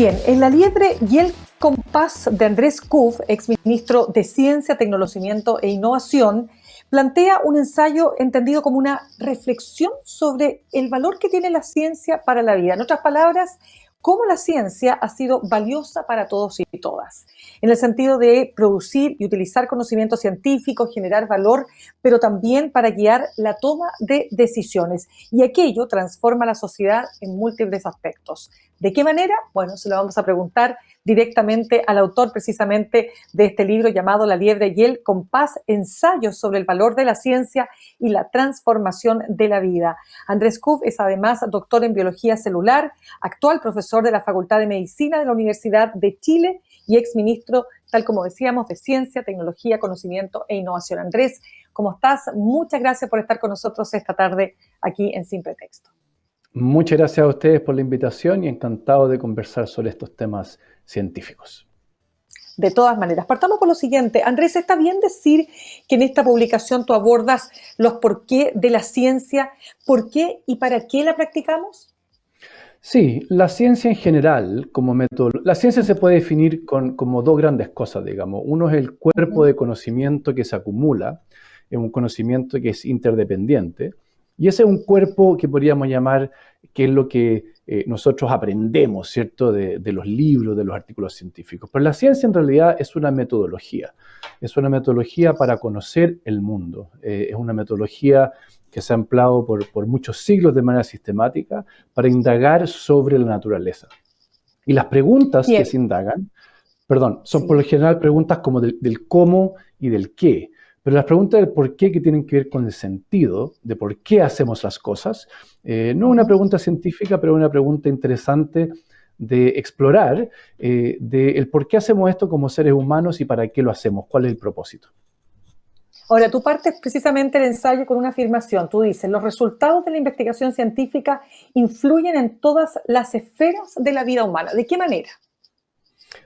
Bien, en La Liebre y el Compás de Andrés Kuff, exministro de Ciencia, Tecnología e Innovación, plantea un ensayo entendido como una reflexión sobre el valor que tiene la ciencia para la vida. En otras palabras, cómo la ciencia ha sido valiosa para todos y todas, en el sentido de producir y utilizar conocimientos científicos, generar valor, pero también para guiar la toma de decisiones. Y aquello transforma la sociedad en múltiples aspectos. ¿De qué manera? Bueno, se lo vamos a preguntar directamente al autor precisamente de este libro llamado La Liebre y el Compás, ensayos sobre el valor de la ciencia y la transformación de la vida. Andrés Kuff es además doctor en biología celular, actual profesor de la Facultad de Medicina de la Universidad de Chile y exministro, tal como decíamos, de Ciencia, Tecnología, Conocimiento e Innovación. Andrés, ¿cómo estás? Muchas gracias por estar con nosotros esta tarde aquí en Sin Pretexto. Muchas gracias a ustedes por la invitación y encantado de conversar sobre estos temas científicos. De todas maneras, partamos por lo siguiente. Andrés, ¿está bien decir que en esta publicación tú abordas los por qué de la ciencia? ¿Por qué y para qué la practicamos? Sí, la ciencia en general, como método, la ciencia se puede definir como dos grandes cosas, digamos. Uno es el cuerpo de conocimiento que se acumula, es un conocimiento que es interdependiente, y ese es un cuerpo que podríamos llamar que es lo que nosotros aprendemos, ¿cierto?, de los libros, de los artículos científicos. Pero la ciencia en realidad es una metodología para conocer el mundo, es una metodología que se ha empleado por muchos siglos de manera sistemática para indagar sobre la naturaleza. Y las preguntas que se indagan, son por lo general preguntas como del cómo y del qué. Pero las preguntas del por qué, que tienen que ver con el sentido de por qué hacemos las cosas, no es una pregunta científica, pero una pregunta interesante de explorar, de el por qué hacemos esto como seres humanos y para qué lo hacemos, cuál es el propósito. Ahora, tú partes precisamente el ensayo con una afirmación. Tú dices, los resultados de la investigación científica influyen en todas las esferas de la vida humana. ¿De qué manera?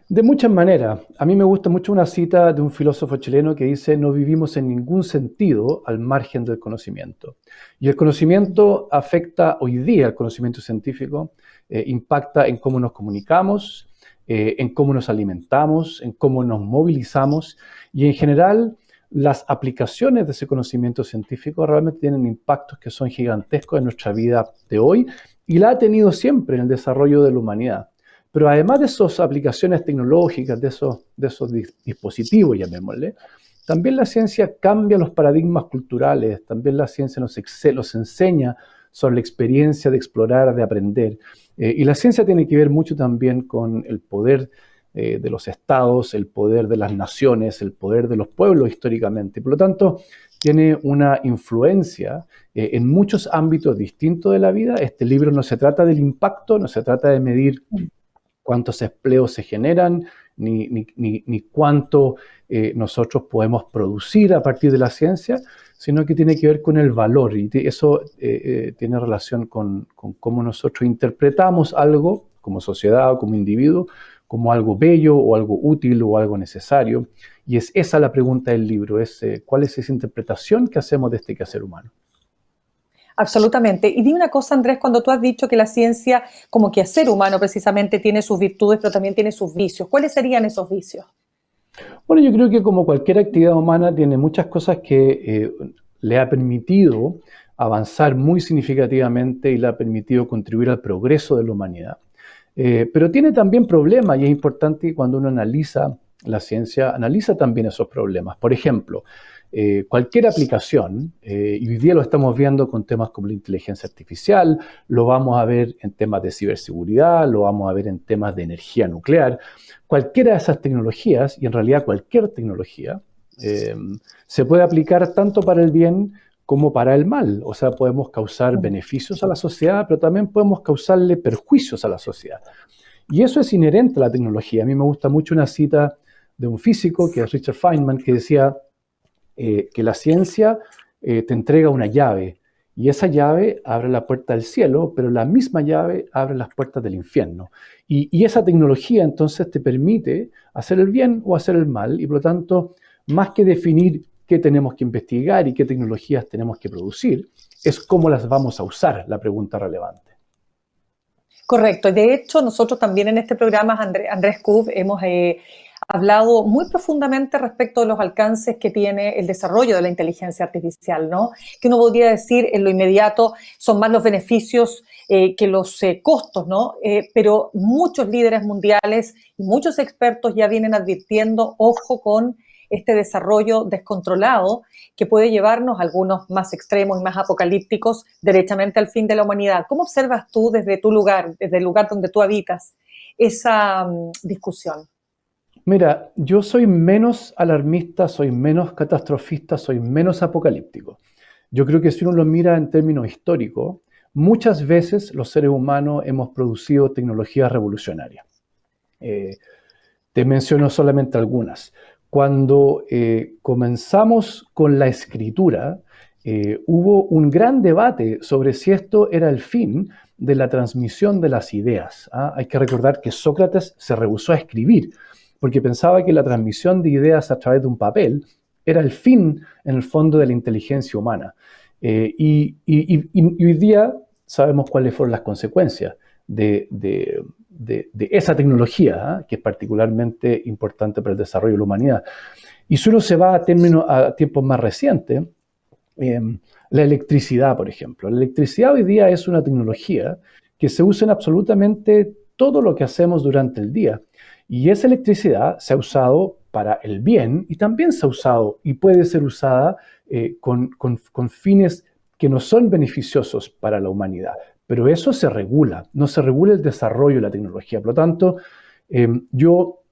De muchas maneras. A mí me gusta mucho una cita de un filósofo chileno que dice: no vivimos en ningún sentido al margen del conocimiento. Y el conocimiento afecta hoy día, el conocimiento científico, impacta en cómo nos comunicamos, en cómo nos alimentamos, en cómo nos movilizamos y en general las aplicaciones de ese conocimiento científico realmente tienen impactos que son gigantescos en nuestra vida de hoy y la ha tenido siempre en el desarrollo de la humanidad. Pero además de esas aplicaciones tecnológicas, de esos dispositivos, llamémosle, también la ciencia cambia los paradigmas culturales, también la ciencia nos enseña sobre la experiencia de explorar, de aprender. Y la ciencia tiene que ver mucho también con el poder de los estados, el poder de las naciones, el poder de los pueblos históricamente. Por lo tanto, tiene una influencia en muchos ámbitos distintos de la vida. Este libro no se trata del impacto, no se trata de medir cuántos empleos se generan, ni cuánto nosotros podemos producir a partir de la ciencia, sino que tiene que ver con el valor. Y eso tiene relación con cómo nosotros interpretamos algo como sociedad o como individuo, como algo bello o algo útil o algo necesario. Y es esa la pregunta del libro, ¿cuál es esa interpretación que hacemos de este quehacer humano? Absolutamente. Y dime una cosa, Andrés, cuando tú has dicho que la ciencia, como quehacer humano precisamente, tiene sus virtudes, pero también tiene sus vicios. ¿Cuáles serían esos vicios? Bueno, yo creo que como cualquier actividad humana tiene muchas cosas que le ha permitido avanzar muy significativamente y le ha permitido contribuir al progreso de la humanidad. Pero tiene también problemas y es importante que cuando uno analiza la ciencia, analiza también esos problemas. Por ejemplo, cualquier aplicación, y hoy día lo estamos viendo con temas como la inteligencia artificial, lo vamos a ver en temas de ciberseguridad, lo vamos a ver en temas de energía nuclear. Cualquiera de esas tecnologías, y en realidad cualquier tecnología, se puede aplicar tanto para el bien como para el mal. O sea, podemos causar beneficios a la sociedad, pero también podemos causarle perjuicios a la sociedad. Y eso es inherente a la tecnología. A mí me gusta mucho una cita de un físico, que es Richard Feynman, que decía que la ciencia te entrega una llave, y esa llave abre la puerta del cielo, pero la misma llave abre las puertas del infierno. Y esa tecnología entonces te permite hacer el bien o hacer el mal, y por lo tanto, más que definir qué tenemos que investigar y qué tecnologías tenemos que producir, es cómo las vamos a usar, la pregunta relevante. Correcto. De hecho, nosotros también en este programa, Andrés Kuf, hemos hablado muy profundamente respecto de los alcances que tiene el desarrollo de la inteligencia artificial, ¿no? Que uno podría decir en lo inmediato son más los beneficios que los costos, ¿no? Pero muchos líderes mundiales y muchos expertos ya vienen advirtiendo, ojo con este desarrollo descontrolado que puede llevarnos, algunos más extremos y más apocalípticos, derechamente al fin de la humanidad. ¿Cómo observas tú desde tu lugar, desde el lugar donde tú habitas, esa discusión? Mira, yo soy menos alarmista, soy menos catastrofista, soy menos apocalíptico. Yo creo que si uno lo mira en términos históricos, muchas veces los seres humanos hemos producido tecnologías revolucionarias. Eh, Te menciono solamente algunas. Cuando comenzamos con la escritura, hubo un gran debate sobre si esto era el fin de la transmisión de las ideas. ¿Ah? Hay que recordar que Sócrates se rehusó a escribir porque pensaba que la transmisión de ideas a través de un papel era el fin, en el fondo, de la inteligencia humana. Y hoy día sabemos cuáles fueron las consecuencias de esa tecnología, que es particularmente importante para el desarrollo de la humanidad. Y si uno se va a tiempos más recientes, la electricidad, por ejemplo. La electricidad hoy día es una tecnología que se usa en absolutamente todo lo que hacemos durante el día. Y esa electricidad se ha usado para el bien y también se ha usado y puede ser usada con fines que no son beneficiosos para la humanidad. Pero eso se regula, no se regula el desarrollo de la tecnología. Por lo tanto, yo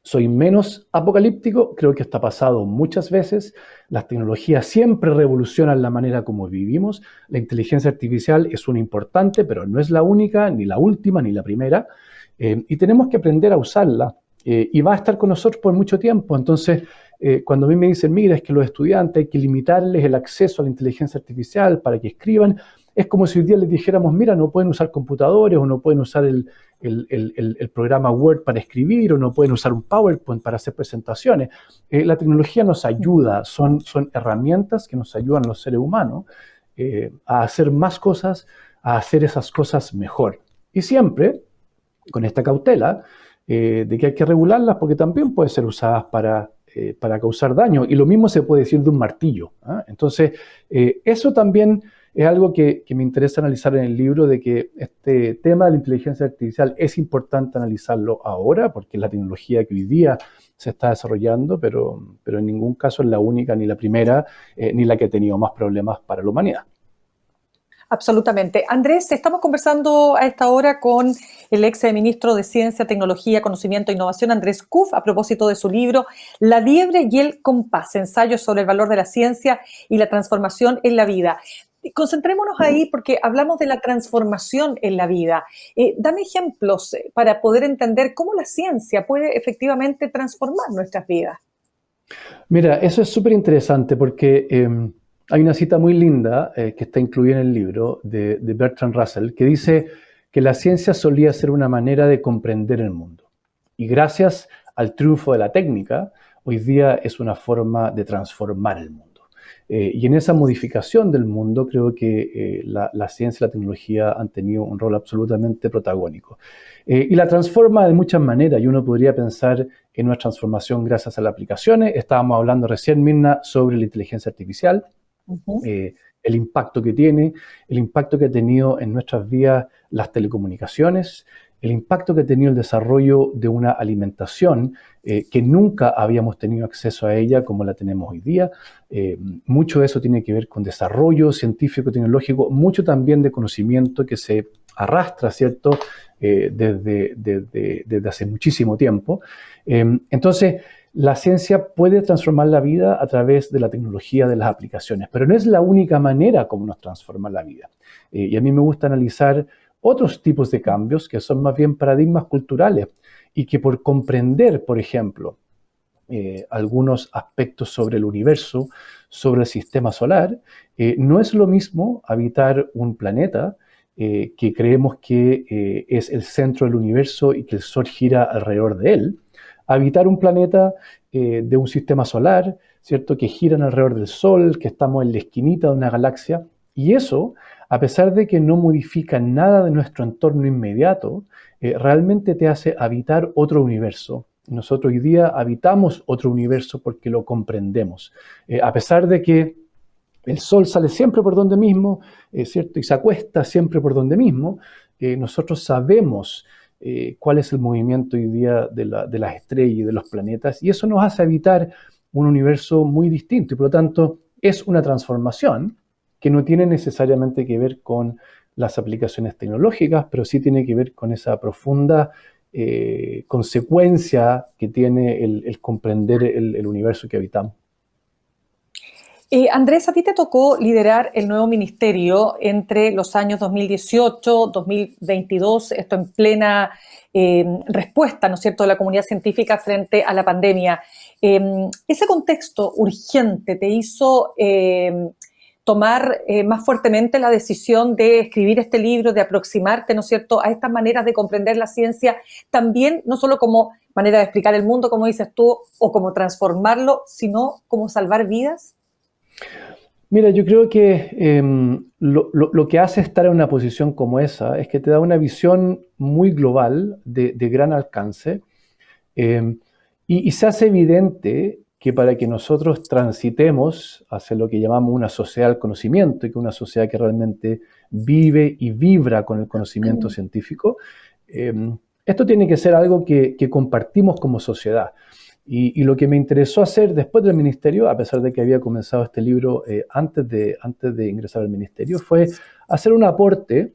soy menos apocalíptico, creo que está pasado muchas veces. Las tecnologías siempre revolucionan la manera como vivimos. La inteligencia artificial es una importante, pero no es la única, ni la última, ni la primera. Y tenemos que aprender a usarla. Y va a estar con nosotros por mucho tiempo. Entonces, cuando a mí me dicen, mira, es que los estudiantes hay que limitarles el acceso a la inteligencia artificial para que escriban, es como si hoy día les dijéramos, mira, no pueden usar computadores o no pueden usar el programa Word para escribir o no pueden usar un PowerPoint para hacer presentaciones. La tecnología nos ayuda, son herramientas que nos ayudan a los seres humanos a hacer más cosas, a hacer esas cosas mejor. Y siempre con esta cautela de que hay que regularlas porque también pueden ser usadas para causar daño. Y lo mismo se puede decir de un martillo. Entonces, eso también es algo que me interesa analizar en el libro, de que este tema de la inteligencia artificial es importante analizarlo ahora, porque es la tecnología que hoy día se está desarrollando, pero en ningún caso es la única, ni la primera, ni la que ha tenido más problemas para la humanidad. Absolutamente. Andrés, estamos conversando a esta hora con el ex ministro de Ciencia, Tecnología, Conocimiento e Innovación, Andrés Kuf, a propósito de su libro La liebre y el compás, ensayos sobre el valor de la ciencia y la transformación en la vida. Concentrémonos ahí porque hablamos de la transformación en la vida. Dame ejemplos para poder entender cómo la ciencia puede efectivamente transformar nuestras vidas. Mira, eso es súper interesante porque hay una cita muy linda que está incluida en el libro de Bertrand Russell que dice que la ciencia solía ser una manera de comprender el mundo. Y gracias al triunfo de la técnica, hoy día es una forma de transformar el mundo. Y en esa modificación del mundo creo que la ciencia y la tecnología han tenido un rol absolutamente protagónico. Y la transforma de muchas maneras, y uno podría pensar en una transformación gracias a las aplicaciones. Estábamos hablando recién, Mirna, sobre la inteligencia artificial, el impacto que tiene, el impacto que ha tenido en nuestras vidas las telecomunicaciones, el impacto que ha tenido el desarrollo de una alimentación que nunca habíamos tenido acceso a ella como la tenemos hoy día. Mucho de eso tiene que ver con desarrollo científico, tecnológico, mucho también de conocimiento que se arrastra, ¿cierto?, desde hace muchísimo tiempo. Entonces, la ciencia puede transformar la vida a través de la tecnología, de las aplicaciones, pero no es la única manera como nos transforma la vida. Y a mí me gusta analizar otros tipos de cambios que son más bien paradigmas culturales y que por comprender, por ejemplo, algunos aspectos sobre el universo, sobre el sistema solar, no es lo mismo habitar un planeta que creemos que es el centro del universo y que el Sol gira alrededor de él, habitar un planeta de un sistema solar, ¿cierto?, que giran alrededor del Sol, que estamos en la esquinita de una galaxia, y eso a pesar de que no modifica nada de nuestro entorno inmediato, realmente te hace habitar otro universo. Nosotros hoy día habitamos otro universo porque lo comprendemos. A pesar de que el sol sale siempre por donde mismo, ¿cierto? Y se acuesta siempre por donde mismo, nosotros sabemos cuál es el movimiento hoy día de las estrellas y de los planetas, y eso nos hace habitar un universo muy distinto, y por lo tanto es una transformación que no tiene necesariamente que ver con las aplicaciones tecnológicas, pero sí tiene que ver con esa profunda consecuencia que tiene el comprender el universo que habitamos. Andrés, a ti te tocó liderar el nuevo ministerio entre los años 2018, 2022, esto en plena respuesta, ¿no es cierto?, de la comunidad científica frente a la pandemia. ¿Ese contexto urgente te hizo tomar más fuertemente la decisión de escribir este libro, de aproximarte, ¿no es cierto?, a estas maneras de comprender la ciencia, también no solo como manera de explicar el mundo, como dices tú, o como transformarlo, sino como salvar vidas? Mira, yo creo que lo que hace estar en una posición como esa es que te da una visión muy global, de gran alcance, eh, y se hace evidente que para que nosotros transitemos hacia lo que llamamos una sociedad del conocimiento, y que una sociedad que realmente vive y vibra con el conocimiento científico, eh, esto tiene que ser algo que compartimos como sociedad. Y lo que me interesó hacer después del ministerio, a pesar de que había comenzado este libro antes de ingresar al ministerio, fue hacer un aporte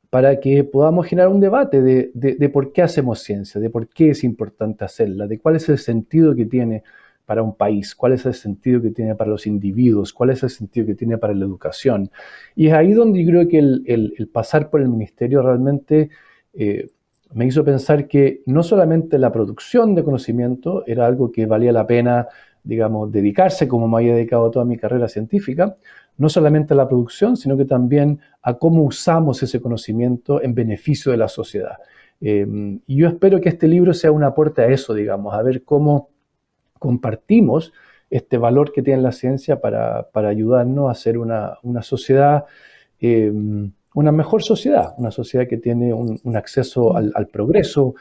para que podamos generar un debate de por qué hacemos ciencia, de por qué es importante hacerla, de cuál es el sentido que tiene para un país, cuál es el sentido que tiene para los individuos, cuál es el sentido que tiene para la educación. Y es ahí donde yo creo que el pasar por el ministerio realmente me hizo pensar que no solamente la producción de conocimiento era algo que valía la pena, digamos, dedicarse, como me había dedicado toda mi carrera científica, no solamente a la producción, sino que también a cómo usamos ese conocimiento en beneficio de la sociedad. Y yo espero que este libro sea un aporte a eso, digamos, a ver cómo compartimos este valor que tiene la ciencia para ayudarnos a ser una sociedad, una mejor sociedad, una sociedad que tiene un acceso al progreso,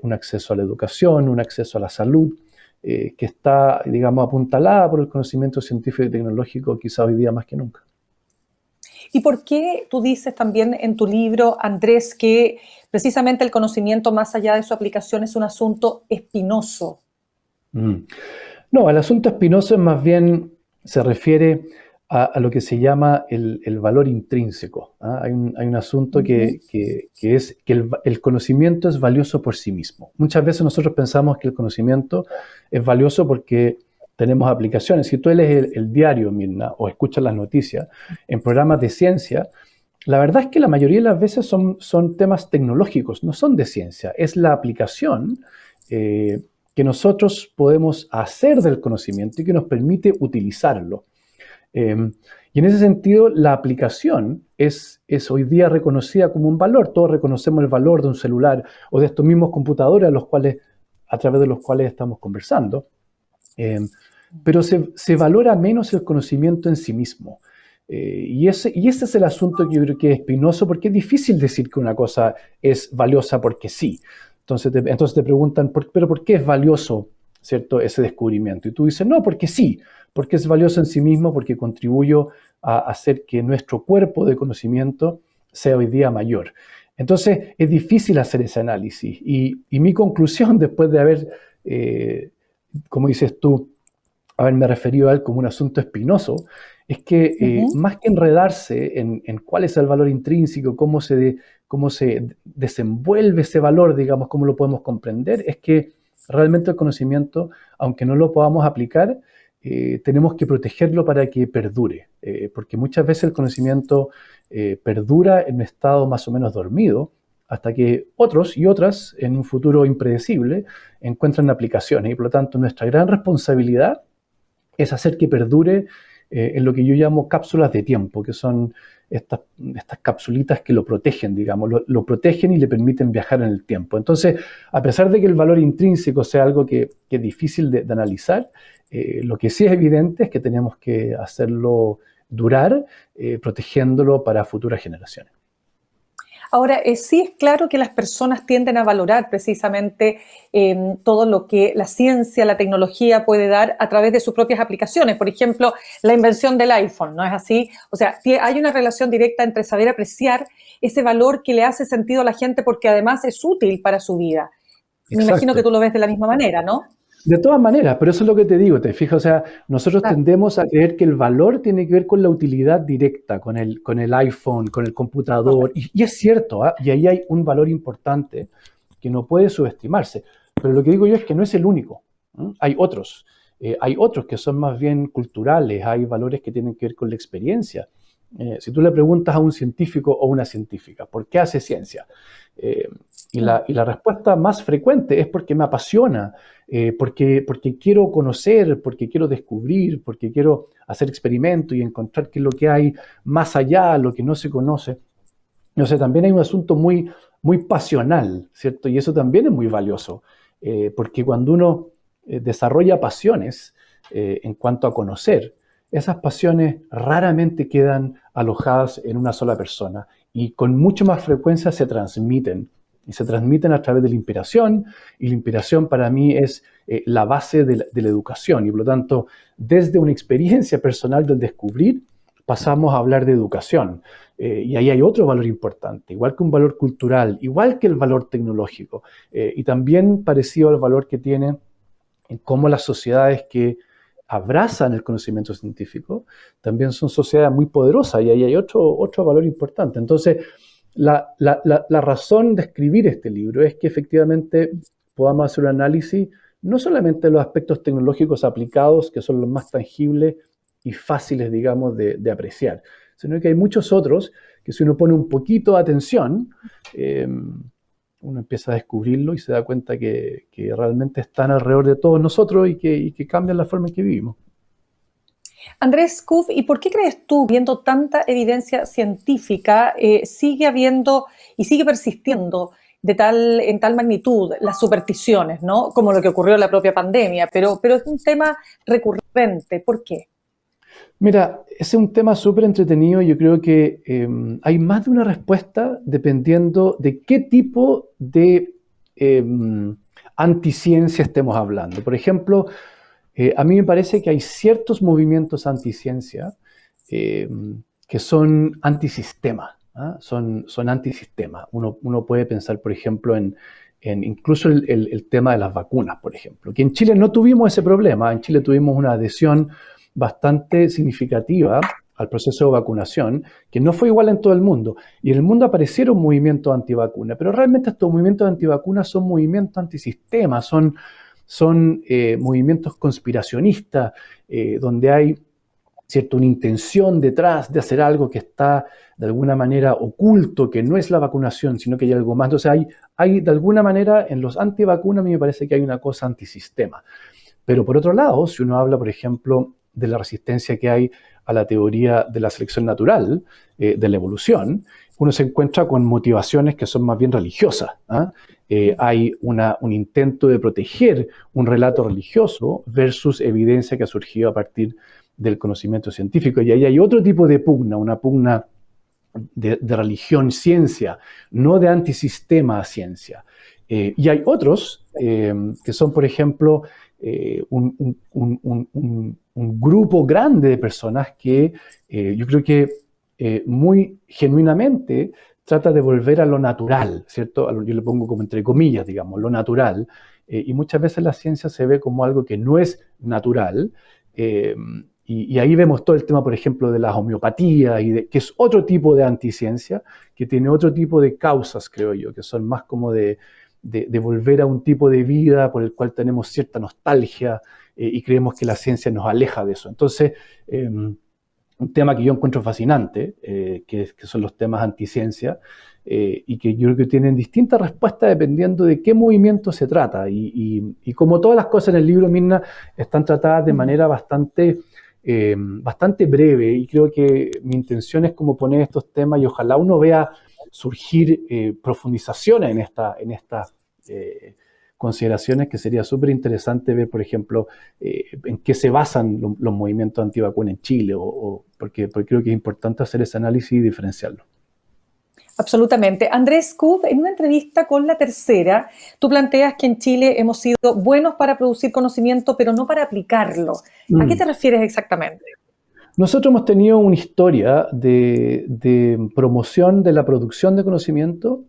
un acceso a la educación, un acceso a la salud, que está, digamos, apuntalada por el conocimiento científico y tecnológico, quizá hoy día más que nunca. ¿Y por qué tú dices también en tu libro, Andrés, que precisamente el conocimiento más allá de su aplicación es un asunto espinoso? Mm. No, el asunto espinoso es más bien, se refiere a lo que se llama el valor intrínseco. ¿Ah? Hay un asunto que es que el conocimiento es valioso por sí mismo. Muchas veces nosotros pensamos que el conocimiento es valioso porque tenemos aplicaciones. Si tú lees el diario, Mirna, o escuchas las noticias en programas de ciencia, la verdad es que la mayoría de las veces son temas tecnológicos, no son de ciencia. Es la aplicación que nosotros podemos hacer del conocimiento y que nos permite utilizarlo. Y en ese sentido, la aplicación es hoy día reconocida como un valor. Todos reconocemos el valor de un celular o de estos mismos computadores a través de los cuales estamos conversando. Pero se valora menos el conocimiento en sí mismo. Y ese es el asunto que yo creo que es espinoso, porque es difícil decir que una cosa es valiosa porque sí. Entonces te preguntan, ¿pero por qué es valioso, cierto, ese descubrimiento? Y tú dices, no, porque sí, porque es valioso en sí mismo, porque contribuyo a hacer que nuestro cuerpo de conocimiento sea hoy día mayor. Entonces es difícil hacer ese análisis. Y mi conclusión, después de haber, como dices tú, haberme referido a él como un asunto espinoso, es que más que enredarse en cuál es el valor intrínseco, cómo se desenvuelve ese valor, digamos, cómo lo podemos comprender, es que realmente el conocimiento, aunque no lo podamos aplicar, tenemos que protegerlo para que perdure, porque muchas veces el conocimiento perdura en un estado más o menos dormido, hasta que otros y otras, en un futuro impredecible, encuentran aplicaciones. Y por lo tanto, nuestra gran responsabilidad es hacer que perdure en lo que yo llamo cápsulas de tiempo, que son estas capsulitas que lo protegen, digamos, lo protegen y le permiten viajar en el tiempo. Entonces, a pesar de que el valor intrínseco sea algo que es difícil de analizar, lo que sí es evidente es que tenemos que hacerlo durar, protegiéndolo para futuras generaciones. Ahora, sí es claro que las personas tienden a valorar precisamente todo lo que la ciencia, la tecnología puede dar a través de sus propias aplicaciones. Por ejemplo, la invención del iPhone, ¿no es así? O sea, hay una relación directa entre saber apreciar ese valor que le hace sentido a la gente porque además es útil para su vida. Me imagino que Exacto. tú lo ves de la misma manera, ¿no? De todas maneras, pero eso es lo que te digo, te fijas, o sea, nosotros Claro. tendemos a creer que el valor tiene que ver con la utilidad directa, con el iPhone, con el computador, Correcto. y es cierto, ¿ah? Y ahí hay un valor importante que no puede subestimarse, pero lo que digo yo es que no es el único, ¿no? Hay otros que son más bien culturales, hay valores que tienen que ver con la experiencia. Si tú le preguntas a un científico o una científica, ¿por qué hace ciencia? Eh, y la respuesta más frecuente es porque me apasiona, porque quiero conocer, porque quiero descubrir, porque quiero hacer experimentos y encontrar qué es lo que hay más allá, lo que no se conoce. O sea, también hay un asunto muy, muy pasional, ¿cierto? Y eso también es muy valioso, porque cuando uno desarrolla pasiones en cuanto a conocer, esas pasiones raramente quedan alojadas en una sola persona y con mucho más frecuencia se transmiten. Y se transmiten a través de la inspiración, y la inspiración para mí es la base de la educación. Y por lo tanto, desde una experiencia personal del descubrir, pasamos a hablar de educación. Y ahí hay otro valor importante, igual que un valor cultural, igual que el valor tecnológico, y también parecido al valor que tiene en cómo las sociedades que abrazan el conocimiento científico también son sociedades muy poderosas, y ahí hay otro valor importante. Entonces, la razón de escribir este libro es que efectivamente podamos hacer un análisis no solamente de los aspectos tecnológicos aplicados, que son los más tangibles y fáciles, digamos, de apreciar, sino que hay muchos otros que si uno pone un poquito de atención, uno empieza a descubrirlo y se da cuenta que realmente están alrededor de todos nosotros y que cambian la forma en que vivimos. Andrés Kuf, ¿y por qué crees tú, viendo tanta evidencia científica, sigue habiendo y sigue persistiendo en tal magnitud las supersticiones, ¿no? Como lo que ocurrió en la propia pandemia, pero es un tema recurrente. ¿Por qué? Mira, ese es un tema súper entretenido. Yo creo que hay más de una respuesta dependiendo de qué tipo de eh, anticiencia estemos hablando. Por ejemplo, a mí me parece que hay ciertos movimientos anticiencia eh, que son antisistema, ¿ah? Son antisistema. Uno puede pensar, por ejemplo, en incluso el tema de las vacunas, por ejemplo, que en Chile no tuvimos ese problema. En Chile tuvimos una adhesión bastante significativa al proceso de vacunación, que no fue igual en todo el mundo. Y en el mundo aparecieron movimientos antivacuna, pero realmente estos movimientos antivacunas son movimientos antisistema, son movimientos conspiracionistas, donde hay ¿cierto? Una intención detrás de hacer algo que está de alguna manera oculto, que no es la vacunación, sino que hay algo más. Entonces hay de alguna manera en los antivacunas a mí me parece que hay una cosa antisistema. Pero por otro lado, si uno habla, por ejemplo, de la resistencia que hay a la teoría de la selección natural, de la evolución, uno se encuentra con motivaciones que son más bien religiosas. ¿Ah? Hay un intento de proteger un relato religioso versus evidencia que ha surgido a partir del conocimiento científico. Y ahí hay otro tipo de pugna, una pugna de religión-ciencia, no de antisistema a ciencia. Y hay otros que son, por ejemplo, un grupo grande de personas que yo creo que muy genuinamente trata de volver a lo natural, ¿cierto? Yo le pongo como entre comillas, digamos, lo natural, y muchas veces la ciencia se ve como algo que no es natural, y ahí vemos todo el tema, por ejemplo, de las homeopatías, que es otro tipo de anticiencia, que tiene otro tipo de causas, creo yo, que son más como de volver a un tipo de vida por el cual tenemos cierta nostalgia, y creemos que la ciencia nos aleja de eso. Entonces, un tema que yo encuentro fascinante, que son los temas anticiencia, y que yo creo que tienen distintas respuestas dependiendo de qué movimiento se trata. Y como todas las cosas en el libro, Mirna, están tratadas de manera bastante breve, y creo que mi intención es como poner estos temas y ojalá uno vea surgir profundizaciones en estas consideraciones que sería súper interesante ver, por ejemplo, en qué se basan los movimientos antivacunas en Chile, porque creo que es importante hacer ese análisis y diferenciarlo. Absolutamente. Andrés Kuf, en una entrevista con La Tercera, tú planteas que en Chile hemos sido buenos para producir conocimiento, pero no para aplicarlo. ¿A qué te refieres exactamente? Nosotros hemos tenido una historia de promoción de la producción de conocimiento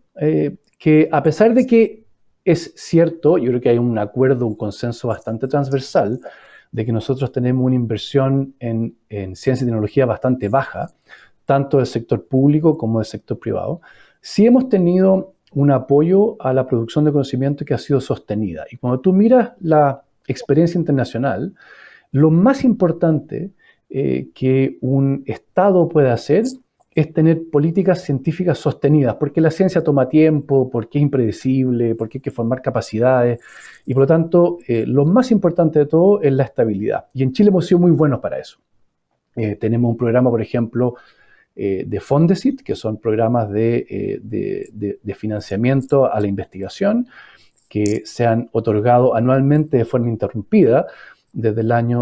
que, a pesar de que es cierto, yo creo que hay un acuerdo, un consenso bastante transversal de que nosotros tenemos una inversión en ciencia y tecnología bastante baja, tanto del sector público como del sector privado, sí hemos tenido un apoyo a la producción de conocimiento que ha sido sostenida. Y cuando tú miras la experiencia internacional, lo más importante que un Estado puede hacer es tener políticas científicas sostenidas, porque la ciencia toma tiempo, porque es impredecible, porque hay que formar capacidades, y por lo tanto, lo más importante de todo es la estabilidad. Y en Chile hemos sido muy buenos para eso. Tenemos un programa, por ejemplo, de Fondesit, que son programas de financiamiento a la investigación, que se han otorgado anualmente de forma ininterrumpida desde el año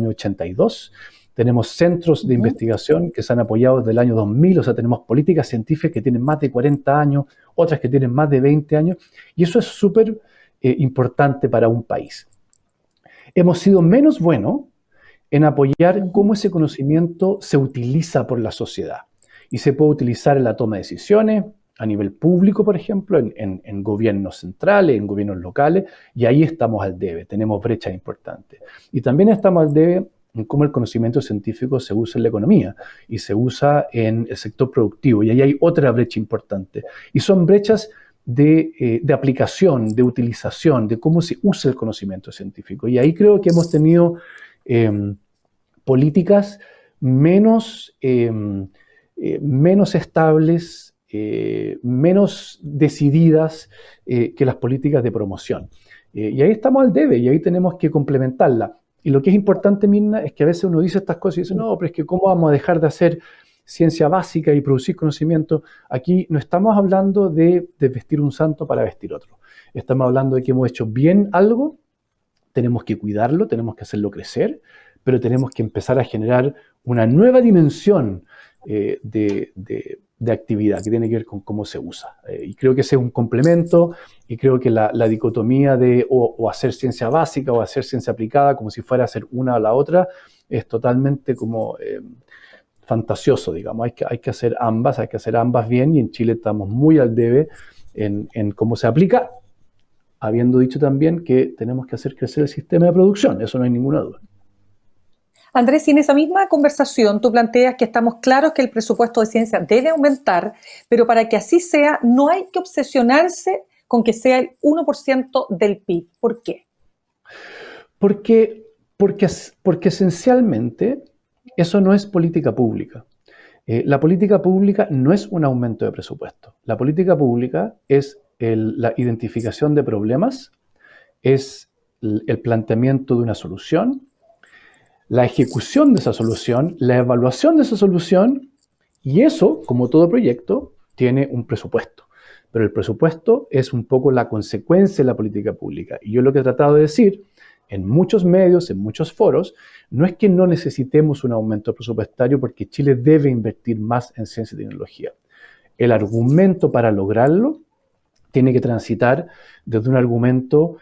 82. Tenemos centros de investigación que se han apoyado desde el año 2000, o sea, tenemos políticas científicas que tienen más de 40 años, otras que tienen más de 20 años, y eso es súper importante para un país. Hemos sido menos buenos en apoyar cómo ese conocimiento se utiliza por la sociedad. Y se puede utilizar en la toma de decisiones, a nivel público, por ejemplo, en gobiernos centrales, en gobiernos locales, y ahí estamos al debe, tenemos brechas importantes. Y también estamos al debe en cómo el conocimiento científico se usa en la economía y se usa en el sector productivo, y ahí hay otra brecha importante. Y son brechas de aplicación, de utilización, de cómo se usa el conocimiento científico. Y ahí creo que hemos tenido políticas menos estables, menos decididas que las políticas de promoción. Y ahí estamos al debe, y ahí tenemos que complementarla. Y lo que es importante, Mirna, es que a veces uno dice estas cosas y dice, no, pero es que ¿cómo vamos a dejar de hacer ciencia básica y producir conocimiento? Aquí no estamos hablando de vestir un santo para vestir otro. Estamos hablando de que hemos hecho bien algo, tenemos que cuidarlo, tenemos que hacerlo crecer, pero tenemos que empezar a generar una nueva dimensión de actividad que tiene que ver con cómo se usa. Y creo que ese es un complemento, y creo que la dicotomía de o hacer ciencia básica o hacer ciencia aplicada, como si fuera a hacer una o la otra, es totalmente como fantasioso, digamos. Hay que hacer ambas bien, y en Chile estamos muy al debe en cómo se aplica, habiendo dicho también que tenemos que hacer crecer el sistema de producción, eso no hay ninguna duda. Andrés, y en esa misma conversación tú planteas que estamos claros que el presupuesto de ciencia debe aumentar, pero para que así sea no hay que obsesionarse con que sea el 1% del PIB. ¿Por qué? Porque esencialmente eso no es política pública. La política pública no es un aumento de presupuesto. La política pública es la identificación de problemas, es el planteamiento de una solución, la ejecución de esa solución, la evaluación de esa solución, y eso, como todo proyecto, tiene un presupuesto. Pero el presupuesto es un poco la consecuencia de la política pública. Y yo lo que he tratado de decir en muchos medios, en muchos foros, no es que no necesitemos un aumento presupuestario porque Chile debe invertir más en ciencia y tecnología. El argumento para lograrlo tiene que transitar desde un argumento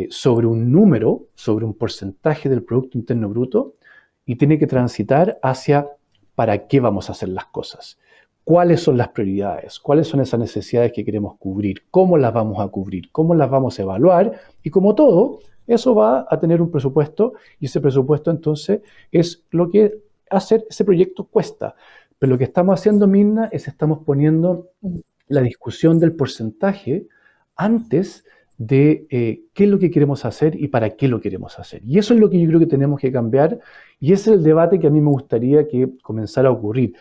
sobre un número, sobre un porcentaje del Producto Interno Bruto, y tiene que transitar hacia para qué vamos a hacer las cosas, cuáles son las prioridades, cuáles son esas necesidades que queremos cubrir, cómo las vamos a cubrir, cómo las vamos a evaluar, y como todo, eso va a tener un presupuesto, y ese presupuesto entonces es lo que hacer ese proyecto cuesta. Pero lo que estamos haciendo, Mirna, es estamos poniendo la discusión del porcentaje antes de qué es lo que queremos hacer y para qué lo queremos hacer. Y eso es lo que yo creo que tenemos que cambiar, y ese es el debate que a mí me gustaría que comenzara a ocurrir.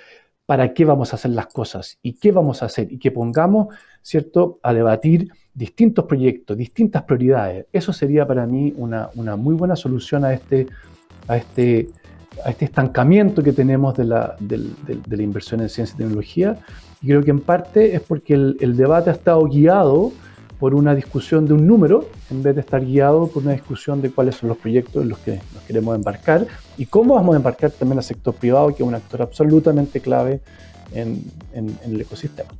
¿Para qué vamos a hacer las cosas? ¿Y qué vamos a hacer? Y que pongamos, ¿cierto?, a debatir distintos proyectos, distintas prioridades. Eso sería para mí una muy buena solución a este estancamiento que tenemos de la inversión en ciencia y tecnología. Y creo que en parte es porque el debate ha estado guiado por una discusión de un número en vez de estar guiado por una discusión de cuáles son los proyectos en los que nos queremos embarcar y cómo vamos a embarcar también al sector privado, que es un actor absolutamente clave en el ecosistema.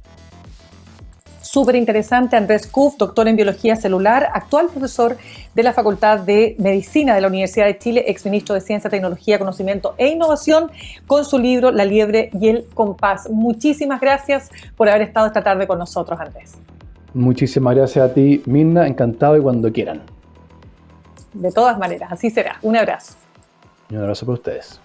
Súper interesante. Andrés Kuff, doctor en biología celular, actual profesor de la Facultad de Medicina de la Universidad de Chile, exministro de Ciencia, Tecnología, Conocimiento e Innovación, con su libro La liebre y el compás. Muchísimas gracias por haber estado esta tarde con nosotros, Andrés. Muchísimas gracias a ti, Mirna. Encantado y cuando quieran. De todas maneras, así será. Un abrazo. Y un abrazo para ustedes.